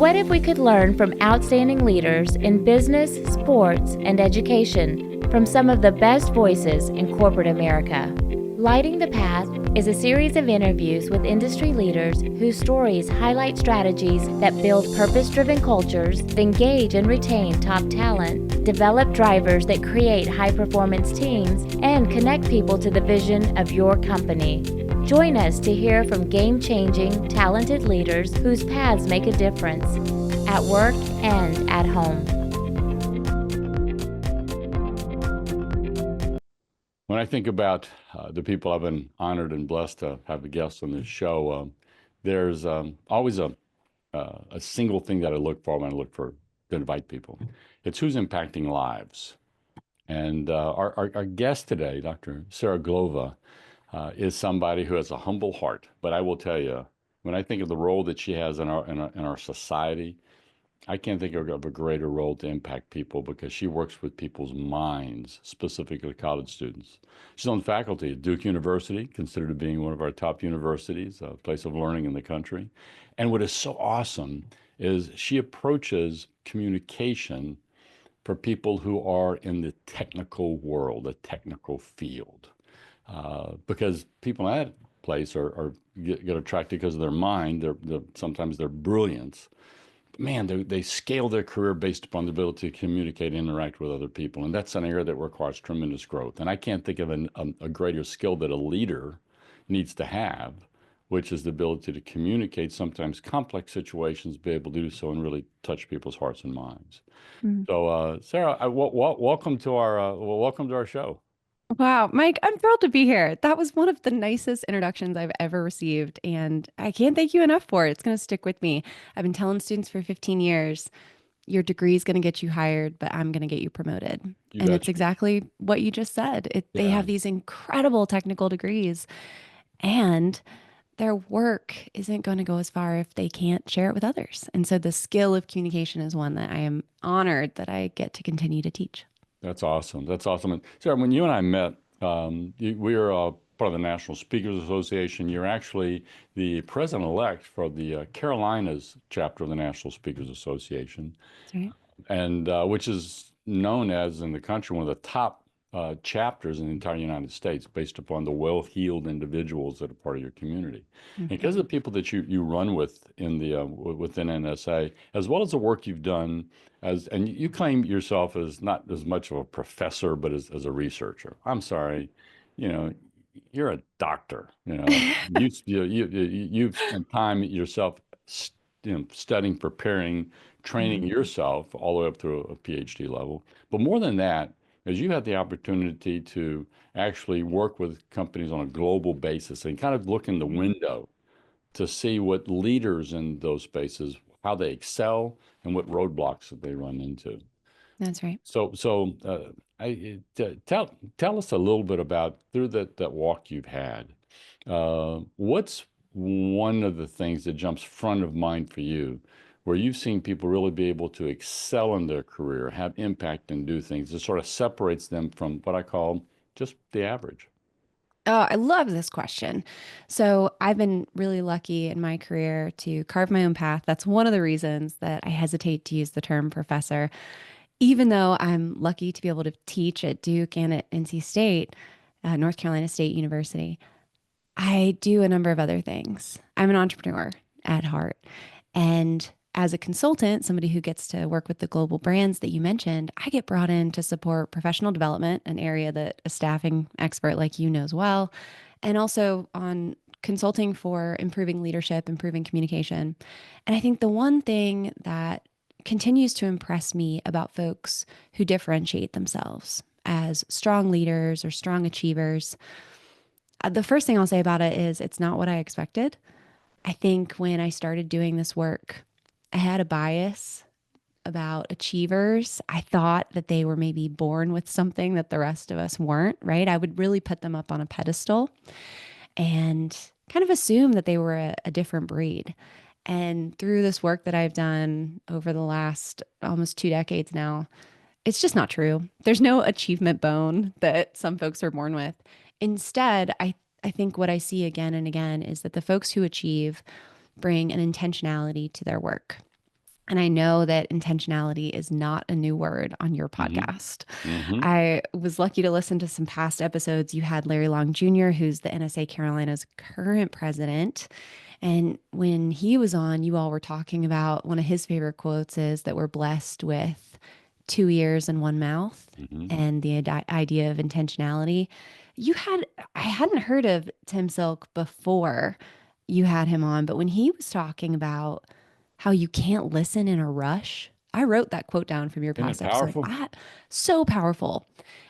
What if we could learn from outstanding leaders in business, sports, and education from some of the best voices in corporate America? Lighting the Path is a series of interviews with industry leaders whose stories highlight strategies that build purpose-driven cultures, engage and retain top talent, develop drivers that create high-performance teams, and connect people to the vision of your company. Join us to hear from game-changing, talented leaders whose paths make a difference at work and at home. When I think about the people I've been honored and blessed to have a guest on this show, there's always a single thing that I look for when I look for to invite people. It's who's impacting lives. And our guest today, Dr. Sarah Glova, is somebody who has a humble heart. But I will tell you, when I think of the role that she has in our society, I can't think of a greater role to impact people because she works with people's minds, specifically college students. She's on faculty at Duke University, considered to being one of our top universities, a place of learning in the country. And what is so awesome is she approaches communication for people who are in the technical world, the technical field. Because people in that place get attracted because of their mind, sometimes their brilliance. Man, they scale their career based upon the ability to communicate and interact with other people. And that's an area that requires tremendous growth. And I can't think of a greater skill that a leader needs to have, which is the ability to communicate sometimes complex situations, be able to do so and really touch people's hearts and minds. Mm. So, Sarah, welcome to our show. Wow, Mike, I'm thrilled to be here. That was one of the nicest introductions I've ever received, and I can't thank you enough for it. It's going to stick with me. I've been telling students for 15 years, your degree is going to get you hired, but I'm going to get you promoted. You And it's betcha. exactly what you just said. They Yeah. have these incredible technical degrees, and their work isn't going to go as far if they can't share it with others. And so the skill of communication is one that I am honored that I get to continue to teach. That's awesome. That's awesome. And Sarah, when you and I met, we are part of the National Speakers Association. You're actually the president-elect for the Carolinas chapter of the National Speakers Association, That's right. and which is known as in the country one of the top chapters in the entire United States, based upon the well-heeled individuals that are part of your community. And because of the people that you run with in the within NSA, as well as the work you've done and you claim yourself as not as much of a professor, but as a researcher. I'm sorry, you know, you're a doctor. You've spent time yourself, studying, preparing, training yourself all the way up to a PhD level. But more than that, is you have the opportunity to actually work with companies on a global basis and kind of look in the window to see what leaders in those spaces, how they excel and what roadblocks that they run into. That's right. Tell us a little bit about through that walk you've had. What's one of the things that jumps front of mind for you, where you've seen people really be able to excel in their career, have impact, and do things that sort of separates them from what I call just the average? Oh, I love this question. So, I've been really lucky in my career to carve my own path. That's one of the reasons that I hesitate to use the term professor, even though I'm lucky to be able to teach at Duke and at NC State, North Carolina State University. I do a number of other things. I'm an entrepreneur at heart. And as a consultant, somebody who gets to work with the global brands that you mentioned, I get brought in to support professional development, an area that a staffing expert like you knows well, and also on consulting for improving leadership, improving communication. And I think the one thing that continues to impress me about folks who differentiate themselves as strong leaders or strong achievers, the first thing I'll say about it is it's not what I expected. I think when I started doing this work, I had a bias about achievers. I thought that they were maybe born with something that the rest of us weren't, right? I would really put them up on a pedestal and kind of assume that they were a different breed. And through this work that I've done over the last almost 2 decades now, it's just not true. There's no achievement bone that some folks are born with. Instead, I think what I see again and again is that the folks who achieve bring an intentionality to their work. And I know that intentionality is not a new word on your Hmm. podcast. Hmm. I was lucky to listen to some past episodes. You had Larry Long Jr., who's the NSA Carolina's current president. And when he was on, you all were talking about one of his favorite quotes is that we're blessed with two ears and one mouth, Hmm. and the idea of intentionality. I hadn't heard of Tim Silk before you had him on, but when he was talking about how you can't listen in a rush, I wrote that quote down from your Isn't it past episode. powerful? So powerful.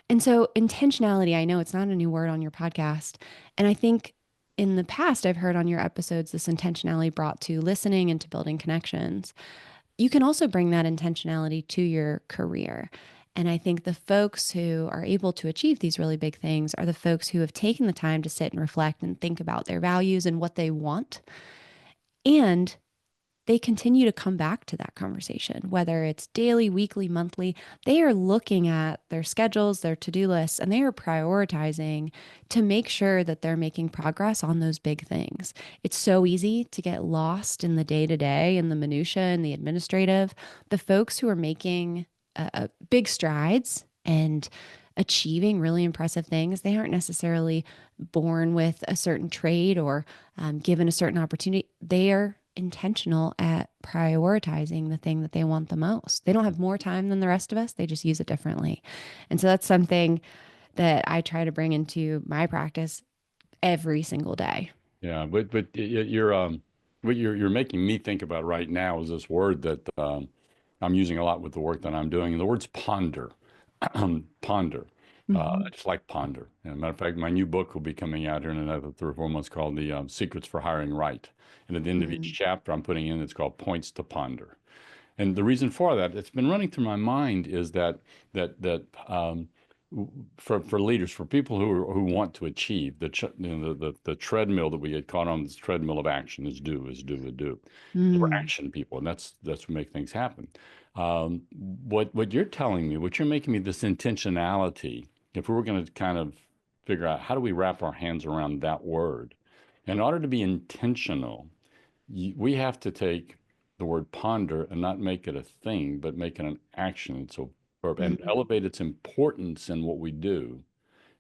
And so, intentionality, I know it's not a new word on your podcast. And I think in the past, I've heard on your episodes this intentionality brought to listening and to building connections. You can also bring that intentionality to your career. And I think the folks who are able to achieve these really big things are the folks who have taken the time to sit and reflect and think about their values and what they want. And they continue to come back to that conversation, whether it's daily, weekly, monthly. They are looking at their schedules, their to do lists, and they are prioritizing to make sure that they're making progress on those big things. It's so easy to get lost in the day to day and the minutia and the administrative. The folks who are making big strides and achieving really impressive things, they aren't necessarily born with a certain trade or given a certain opportunity. They are intentional at prioritizing the thing that they want the most. They don't have more time than the rest of us, they just use it differently. And so that's something that I try to bring into my practice every single day. Yeah, what you're making me think about right now is this word that I'm using a lot with the work that I'm doing, and the word's ponder. Ponder. I Hmm. just like ponder. And matter of fact, my new book will be coming out here in another 3 or 4 months called The Secrets for Hiring Right. And at the end of each chapter, I'm putting in it's called Points to Ponder. And the reason for that, it's been running through my mind, is that for leaders, for people who want to achieve the treadmill that we get caught on, this treadmill of action is do is do is do. We're Mm. action people, and that's what make things happen. What you're telling me, what you're making me, this intentionality. If we were going to kind of figure out how do we wrap our hands around that word, in order to be intentional, we have to take the word ponder and not make it a thing, but make it an action. So, and Mm-hmm. elevate its importance in what we do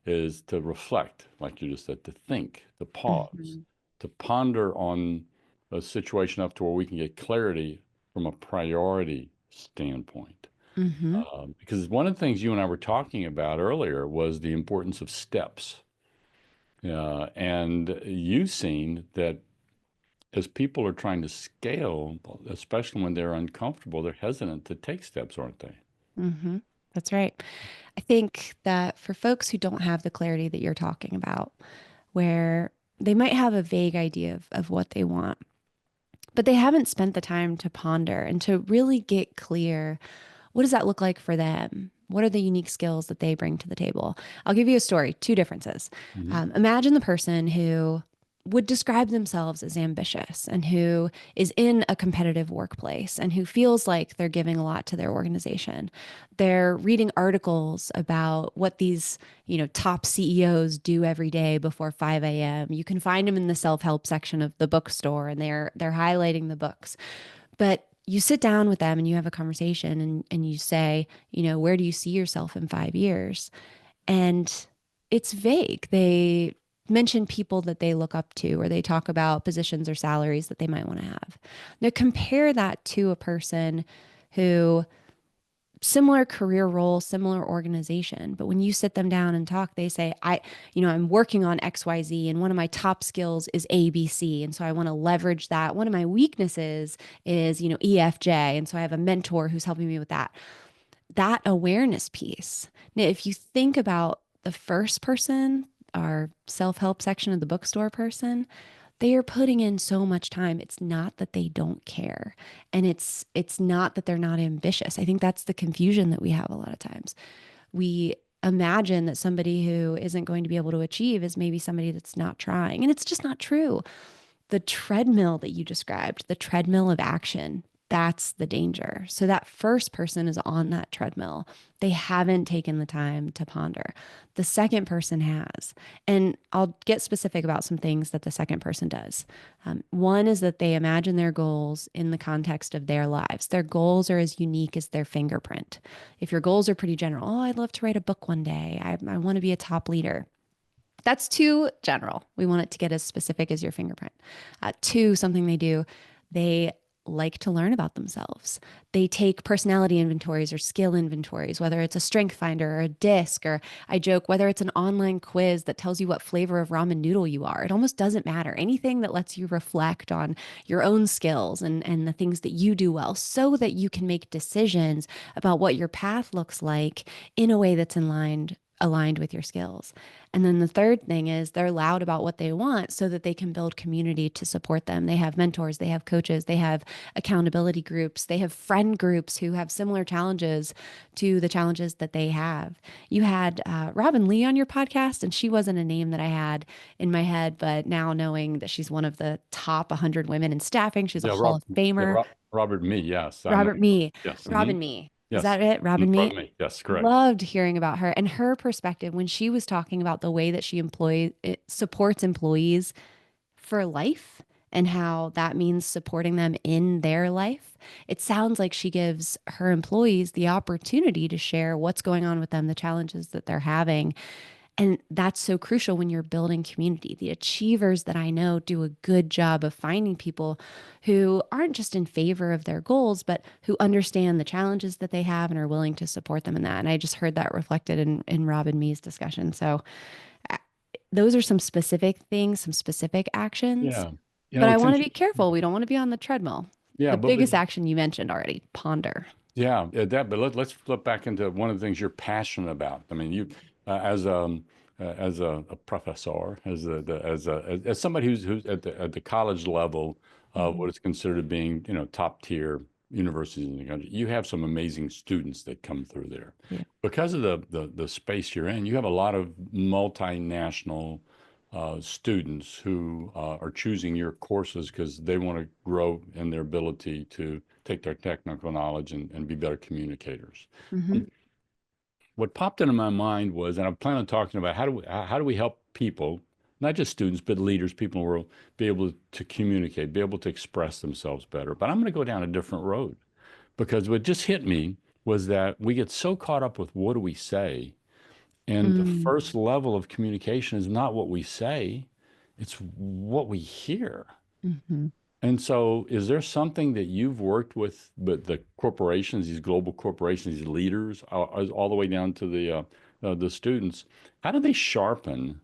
is to reflect, like you just said, to think, to pause, Mm-hmm. to ponder on a situation up to where we can get clarity from a priority standpoint. Mm-hmm. Because one of the things you and I were talking about earlier was the importance of steps. And you've seen that as people are trying to scale, especially when they're uncomfortable, they're hesitant to take steps, aren't they? Mm-hmm. That's right. I think that for folks who don't have the clarity that you're talking about, where they might have a vague idea of what they want, but they haven't spent the time to ponder and to really get clear, what does that look like for them? What are the unique skills that they bring to the table? I'll give you a story, two differences. Hmm. Imagine the person who would describe themselves as ambitious and who is in a competitive workplace and who feels like they're giving a lot to their organization. They're reading articles about what these, top CEOs do every day before 5 a.m. You can find them in the self-help section of the bookstore and they're highlighting the books. But you sit down with them and you have a conversation and you say, where do you see yourself in 5 years? And it's vague. They mention people that they look up to, or they talk about positions or salaries that they might want to have. Now, compare that to a person who similar career role, similar organization. But when you sit them down and talk, they say, I'm working on XYZ and one of my top skills is ABC. And so I want to leverage that. One of my weaknesses is, EFJ. And so I have a mentor who's helping me with that. That awareness piece. Now, if you think about the first person, our self-help section of the bookstore person, they are putting in so much time. It's not that they don't care, and it's not that they're not ambitious. I think that's the confusion that we have a lot of times. We imagine that somebody who isn't going to be able to achieve is maybe somebody that's not trying, and it's just not true. The treadmill that you described, the treadmill of action, That's the danger. So that first person is on that treadmill. They haven't taken the time to ponder. The second person has. And I'll get specific about some things that the second person does. One is that they imagine their goals in the context of their lives. Their goals are as unique as their fingerprint. If your goals are pretty general, oh, I'd love to write a book one day. I want to be a top leader. That's too general. We want it to get as specific as your fingerprint. Two, something they do, they like to learn about themselves. They take personality inventories or skill inventories, whether it's a strength finder or a disc, or I joke, whether it's an online quiz that tells you what flavor of ramen noodle you are. It almost doesn't matter. Anything that lets you reflect on your own skills and the things that you do well so that you can make decisions about what your path looks like in a way that's aligned with your skills. And then the third thing is they're loud about what they want so that they can build community to support them. They have mentors, they have coaches, they have accountability groups, they have friend groups who have similar challenges to the challenges that they have. You had Robin Lee on your podcast, and she wasn't a name that I had in my head, but now knowing that she's one of the top 100 women in staffing, she's a Yeah, Hall of Famer. Robert Me. Yes, I know. Robert Me. Yes. Robin Me. Is Yes. that it? Robin Me? Robert Me. Yes, correct. Loved hearing about her and her perspective when she was talking about the way that she supports employees for life and how that means supporting them in their life. It sounds like she gives her employees the opportunity to share what's going on with them, the challenges that they're having, and that's so crucial when you're building community. The achievers that I know do a good job of finding people who aren't just in favor of their goals, but who understand the challenges that they have and are willing to support them in that. And I just heard that reflected in Rob and me's discussion. So uh, those are some specific things, some specific actions. Yeah. But I It's want to be interesting. careful. We don't want to be on the treadmill. Yeah, The but biggest action you mentioned already, ponder. yeah, but let's flip back into one of the things you're passionate about. I mean, you as a professor, as somebody who's at the college level of Mhm. what is considered being, top tier universities in the country, you have some amazing students that come through there. Yeah. Because of the space you're in, you have a lot of multinational students who are choosing your courses because they want to grow in their ability to take their technical knowledge and be better communicators. Mhm. What popped into my mind was, and I'm planning on talking about how do we help people, not just students, but leaders, people in the world, be able to communicate, be able to express themselves better. But I'm going to go down a different road because what just hit me was that we get so caught up with what do we say, and the Mm. first level of communication is not what we say, it's what we hear. Mhm. And so, is there something that you've worked with the corporations, these global corporations, these leaders, all the way down to the students? How do they sharpen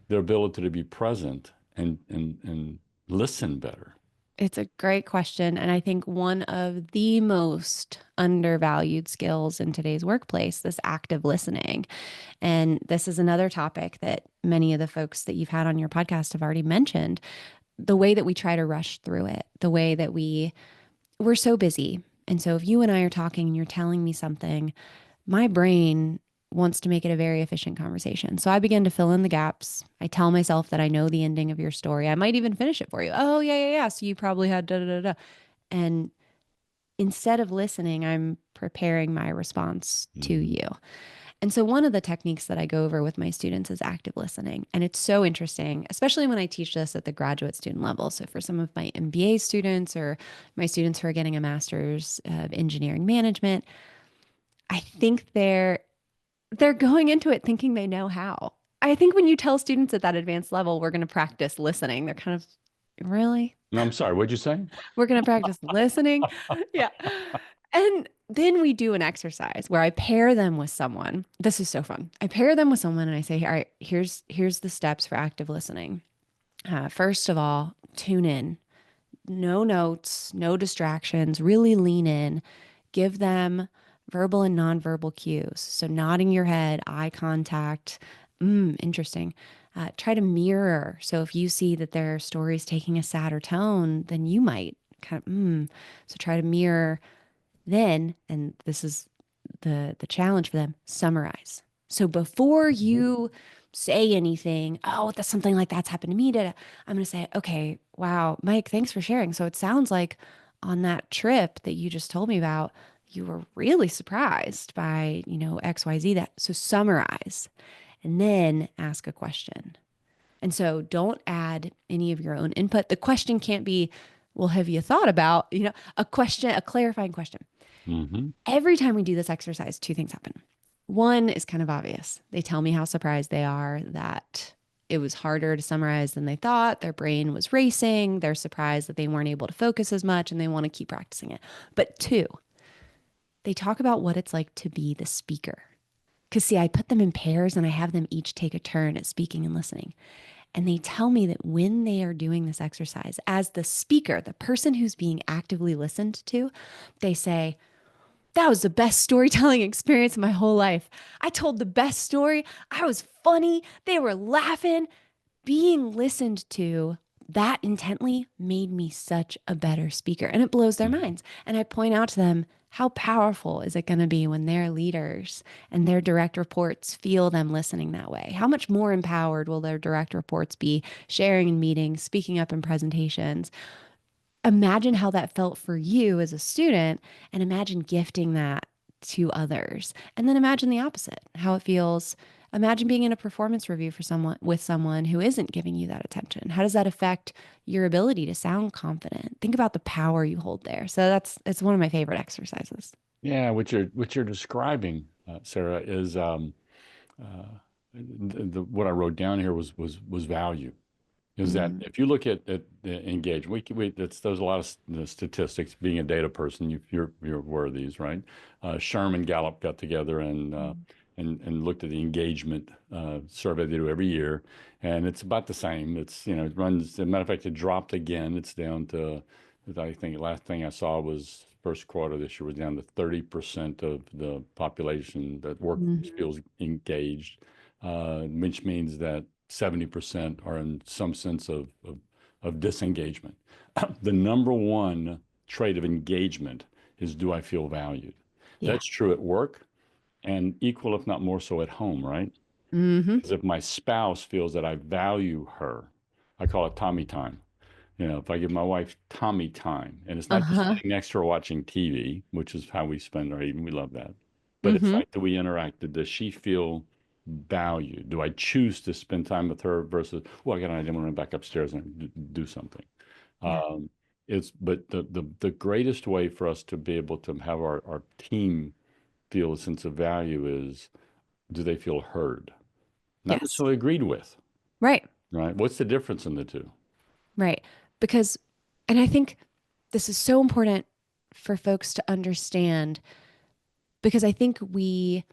their ability to be present and listen better? It's a great question. And I think one of the most undervalued skills in today's workplace, this active listening. And this is another topic that many of the folks that you've had on your podcast have already mentioned. The way that we try to rush through it, the way that we're so busy. And so if you and I are talking and you're telling me something, my brain wants to make it a very efficient conversation. So I begin to fill in the gaps. I tell myself that I know the ending of your story. I might even finish it for you. Oh, yeah, yeah, yeah. So you probably had da da da da. And instead of listening, I'm preparing my response to Mhm. you. And so one of the techniques that I go over with my students is active listening. And it's so interesting, especially when I teach this at the graduate student level. So for some of my MBA students or my students who are getting a master's of engineering management, I think they're going into it thinking they know how. I think when you tell students at that advanced level, we're going to practice listening, they're kind of, really? No, I'm sorry, what'd you say? We're going to practice listening. Yeah. And then we do an exercise where I pair them with someone. This is so fun. I pair them with someone and I say, all right, here's the steps for active listening. First of all, tune in. No notes, no distractions, really lean in. Give them verbal and nonverbal cues. So nodding your head, eye contact. Interesting. Try to mirror. So if you see that their story is taking a sadder tone, then you might kind of. So try to mirror. Then, and this is the challenge for them, summarize. So before Mhm. you say anything, oh, that's something like that's happened to me. I'm going to say, okay, wow, Mike, thanks for sharing. So it sounds like on that trip that you just told me about, you were really surprised by, XYZ that. So summarize and then ask a question. And so don't add any of your own input. The question can't be, well, have you thought about, a question, a clarifying question. Mm-hmm. Every time we do this exercise, two things happen. One is kind of obvious. They tell me how surprised they are that it was harder to summarize than they thought. Their brain was racing. They're surprised that they weren't able to focus as much and they want to keep practicing it. But two, they talk about what it's like to be the speaker. Because, see, I put them in pairs and I have them each take a turn at speaking and listening. And they tell me that when they are doing this exercise, as the speaker, the person who's being actively listened to, they say, that was the best storytelling experience of my whole life. I told the best story. I was funny. They were laughing. Being listened to that intently made me such a better speaker. And it blows their minds. And I point out to them, how powerful is it going to be when their leaders and their direct reports feel them listening that way? How much more empowered will their direct reports be sharing in meetings, speaking up in presentations? Imagine how that felt for you as a student and imagine gifting that to others. And then imagine the opposite, how it feels. Imagine being in a performance review for someone with someone who isn't giving you that attention. How does that affect your ability to sound confident? Think about the power you hold there. So it's one of my favorite exercises. Yeah, what you're describing, Sarah, is what I wrote down here was value. Is that Mm, if you look at the engagement, there's a lot of statistics. Being a data person, you're aware of these, right? Sherm and Gallup got together and looked at the engagement survey they do every year, and it's about the same. It's it runs. As a matter of fact, it dropped again. It's down to, I think last thing I saw was first quarter this year was down to 30% of the population that workforce mhm. feels engaged, which means that 70% are in some sense of disengagement. The number one trait of engagement is, do I feel valued? Yeah. That's true at work and equal, if not more so, at home, right? Hmm. Because if my spouse feels that I value her, I call it Tommy time. If I give my wife Tommy time, and it's not just Uh-huh. sitting next to her watching TV, which is how we spend our evening, we love that. But it's Hmm. like, do we interact? Does she feel valued? Do I choose to spend time with her versus, well, I got an idea, I'm gonna run back upstairs and do something. Yeah. Um, but the greatest way for us to be able to have our team feel a sense of value is, do they feel heard? Not Yes. necessarily agreed with, Right. right? What's the difference in the two? Right. Because, and I think this is so important for folks to understand because I think we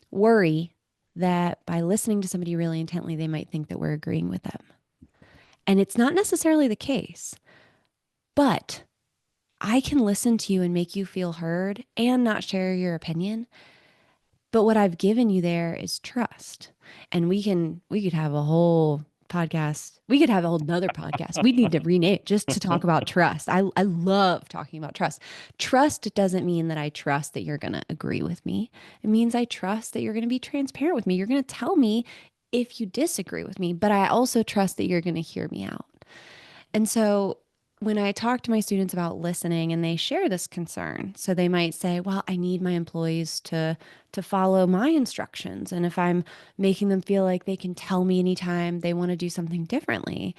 worry that by listening to somebody really intently, they might think that we're agreeing with them. And it's not necessarily the case, but I can listen to you and make you feel heard and not share your opinion. But what I've given you there is trust. And we could have a whole podcast. We could have a whole nother podcast. We need to rename it just to talk about trust. I love talking about trust. Trust doesn't mean that I trust that you're going to agree with me. It means I trust that you're going to be transparent with me. You're going to tell me if you disagree with me, but I also trust that you're going to hear me out. And so when I talk to my students about listening and they share this concern, so they might say, well, I need my employees to follow my instructions. And if I'm making them feel like they can tell me anytime they want to do something differently.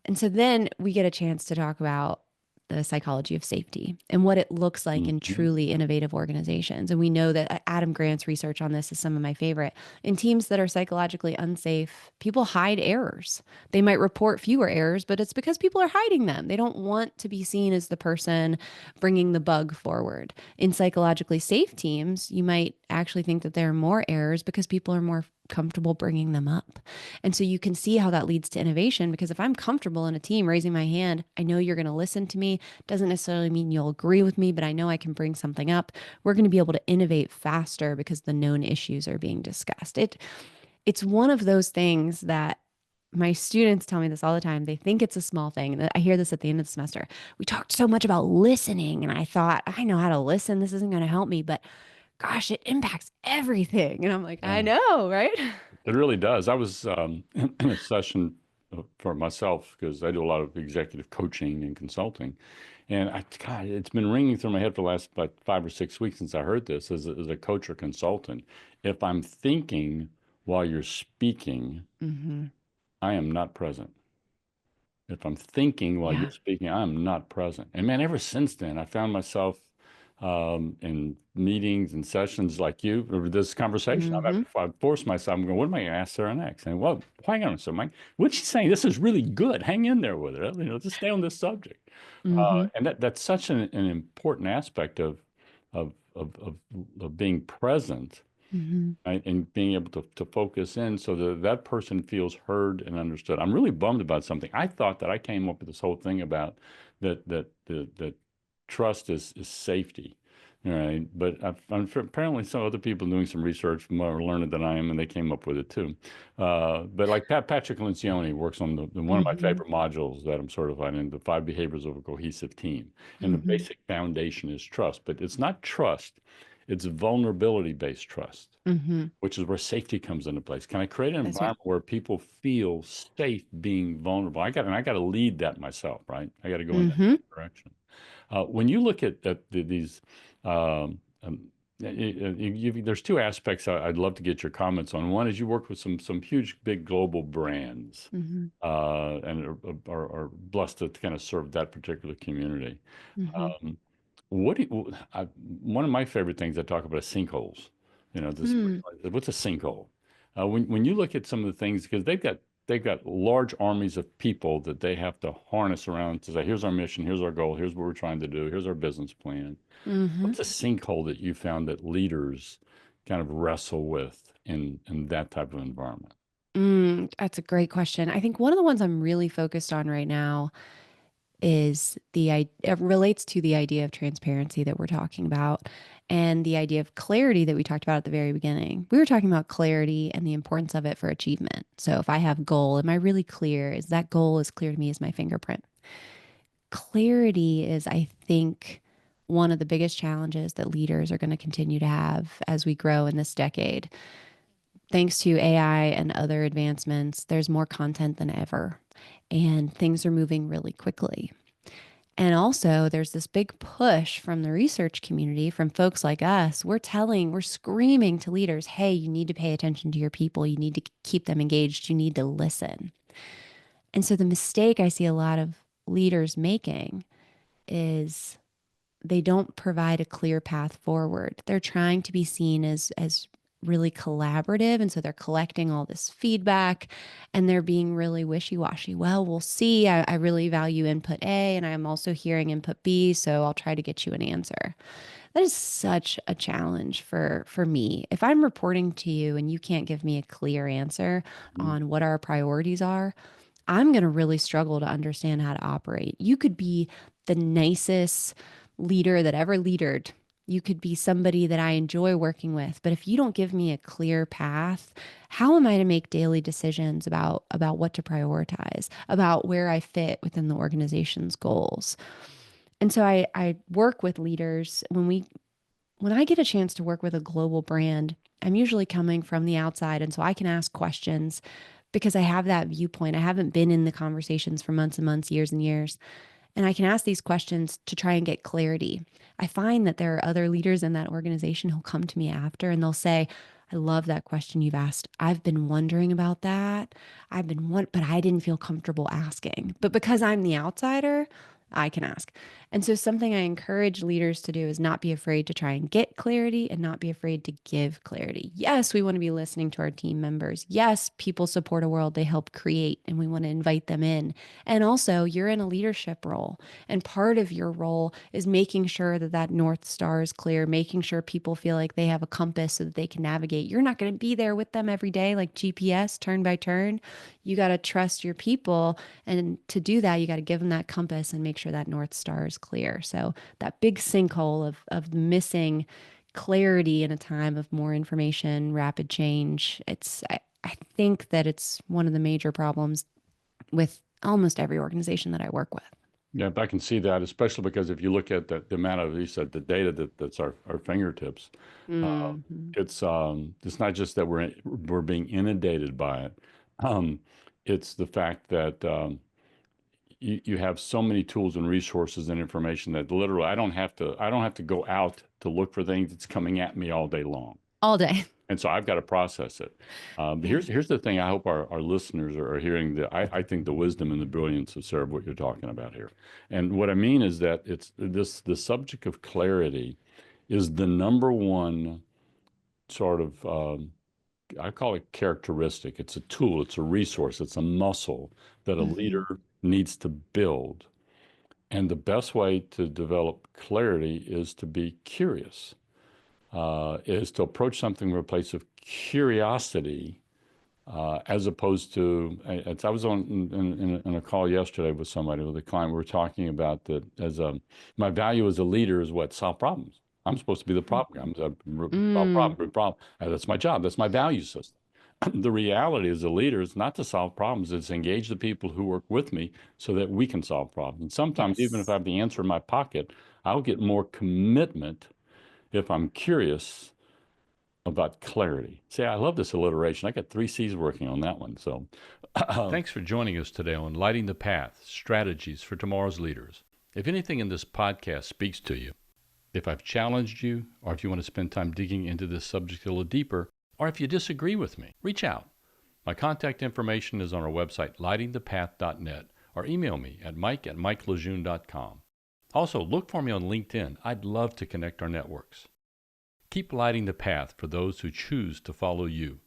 And so then we get a chance to talk about the psychology of safety and what it looks like in Mhm. truly innovative organizations. And we know that Adam Grant's research on this is some of my favorite. In teams that are psychologically unsafe, people hide errors. They might report fewer errors, but it's because people are hiding them. They don't want to be seen as the person bringing the bug forward. In psychologically safe teams, you might actually think that there are more errors because people are more comfortable bringing them up. And so you can see how that leads to innovation because if I'm comfortable in a team raising my hand, I know you're going to listen to me. Doesn't necessarily mean you'll agree with me, but I know I can bring something up. We're going to be able to innovate faster because the known issues are being discussed. It's one of those things that my students tell me this all the time. They think it's a small thing. And I hear this at the end of the semester. We talked so much about listening, and I thought, I know how to listen. This isn't going to help me, but gosh, it impacts everything. And I'm like, I Yeah. know, right? It really does. I was in a session for myself because I do a lot of executive coaching and consulting. And God, it's been ringing through my head for the last about 5 or 6 weeks since I heard this as a coach or consultant. If I'm thinking while you're speaking, Mm-hmm. I am not present. If I'm thinking while you're Yeah. speaking, I'm not present. And man, ever since then, I found myself in meetings and sessions like you, or this conversation. Mm-hmm. I've forced myself. I'm going, what am I going to ask Sarah next? And well, hang on a second, Mike. What's she saying? This is really good. Hang in there with it. Just stay on this subject. Mm-hmm. And that's such an important aspect of being present, Mm-hmm. right? And being able to focus in so that that person feels heard and understood. I'm really bummed about something. I thought that I came up with this whole thing about that trust is safety, right? But apparently some other people doing some research more learned than I am, and they came up with it too. But like Patrick Lencioni works on one of my Mm-hmm. favorite modules that I'm certified in, the 5 behaviors of a cohesive team. And the Mm-hmm. basic foundation is trust, but it's not trust. It's vulnerability-based trust, Mm-hmm. which is where safety comes into place. Can I create an That's right. environment where people feel safe being vulnerable? I got to lead that myself, right? I got to go in that Mm-hmm. direction. When you look at these, there's two aspects I'd love to get your comments on. One is you work with some huge, big global brands, Mm-hmm. and are blessed to kind of serve that particular community. Mm-hmm. Um, what do you, one of my favorite things I talk about is sinkholes. This, Mm. what's a sinkhole? When you look at some of the things, because they've got large armies of people that they have to harness around to say, here's our mission, here's our goal, here's what we're trying to do, here's our business plan. Mm-hmm. What's a sinkhole that you found that leaders kind of wrestle with in that type of environment? That's a great question. I think one of the ones I'm really focused on right now is it relates to the idea of transparency that we're talking about and the idea of clarity that we talked about at the very beginning. We were talking about clarity and the importance of it for achievement. So if I have a goal, am I really clear? Is that goal as clear to me as my fingerprint? Clarity is, I think, one of the biggest challenges that leaders are going to continue to have as we grow in this decade. Thanks to AI and other advancements, there's more content than ever, and things are moving really quickly. And also, there's this big push from the research community, from folks like us. We're screaming to leaders, hey, you need to pay attention to your people. You need to keep them engaged. You need to listen. And so, the mistake I see a lot of leaders making is they don't provide a clear path forward. They're trying to be seen as really collaborative. And so they're collecting all this feedback and they're being really wishy-washy. Well, we'll see. I really value input A and I'm also hearing input B, so I'll try to get you an answer. That is such a challenge for me. If I'm reporting to you and you can't give me a clear answer on what our priorities are, I'm going to really struggle to understand how to operate. You could be the nicest leader that ever leadered. You could be somebody that I enjoy working with, but if you don't give me a clear path, how am I to make daily decisions about what to prioritize, about where I fit within the organization's goals? And so I work with leaders when I get a chance to work with a global brand, I'm usually coming from the outside. And so I can ask questions because I have that viewpoint. I haven't been in the conversations for months and months, years and years. And I can ask these questions to try and get clarity. I find that there are other leaders in that organization who'll come to me after and they'll say, I love that question you've asked. I've been wondering about that. But I didn't feel comfortable asking. But because I'm the outsider, I can ask. And so, something I encourage leaders to do is not be afraid to try and get clarity and not be afraid to give clarity. Yes, we want to be listening to our team members. Yes, people support a world they help create, and we want to invite them in. And also, you're in a leadership role. And part of your role is making sure that that North Star is clear, making sure people feel like they have a compass so that they can navigate. You're not going to be there with them every day, like GPS, turn by turn. You got to trust your people. And to do that, you got to give them that compass and make sure that North Star is clear. So that big sinkhole of missing clarity in a time of more information, rapid change, I think that it's one of the major problems with almost every organization that I work with. Yeah, I can see that, especially because if you look at the amount of, you said, the data that's our fingertips, uh, Mm-hmm. it's not just that we're being inundated by it. Um, it's the fact that you have so many tools and resources and information that literally I don't have to go out to look for things. It's coming at me all day long. All day. And so I've got to process it. Here's the thing. I hope our listeners are hearing I think the wisdom and the brilliance of Sarah, what you're talking about here. And what I mean is that the subject of clarity is the number one sort of, I call it characteristic. It's a tool, it's a resource, it's a muscle that a leader needs to build. And the best way to develop clarity is to be curious, is to approach something from a place of curiosity, as opposed to, I was in a call yesterday with somebody, with a client. We were talking about that my value as a leader is what? Solve problems. I'm supposed to be the problem guy. Solve problem. That's my job. That's my value system. The reality as a leader is not to solve problems. It's engage the people who work with me so that we can solve problems. And sometimes, even if I have the answer in my pocket, I'll get more commitment if I'm curious about clarity. See, I love this alliteration. I got 3 C's working on that one. So thanks for joining us today on Lighting the Path, Strategies for Tomorrow's Leaders. If anything in this podcast speaks to you, if I've challenged you, or if you want to spend time digging into this subject a little deeper, or if you disagree with me, reach out. My contact information is on our website, lightingthepath.net, or email me at mike@mikelejeune.com. Also, look for me on LinkedIn. I'd love to connect our networks. Keep lighting the path for those who choose to follow you.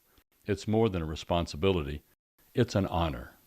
It's more than a responsibility. It's an honor.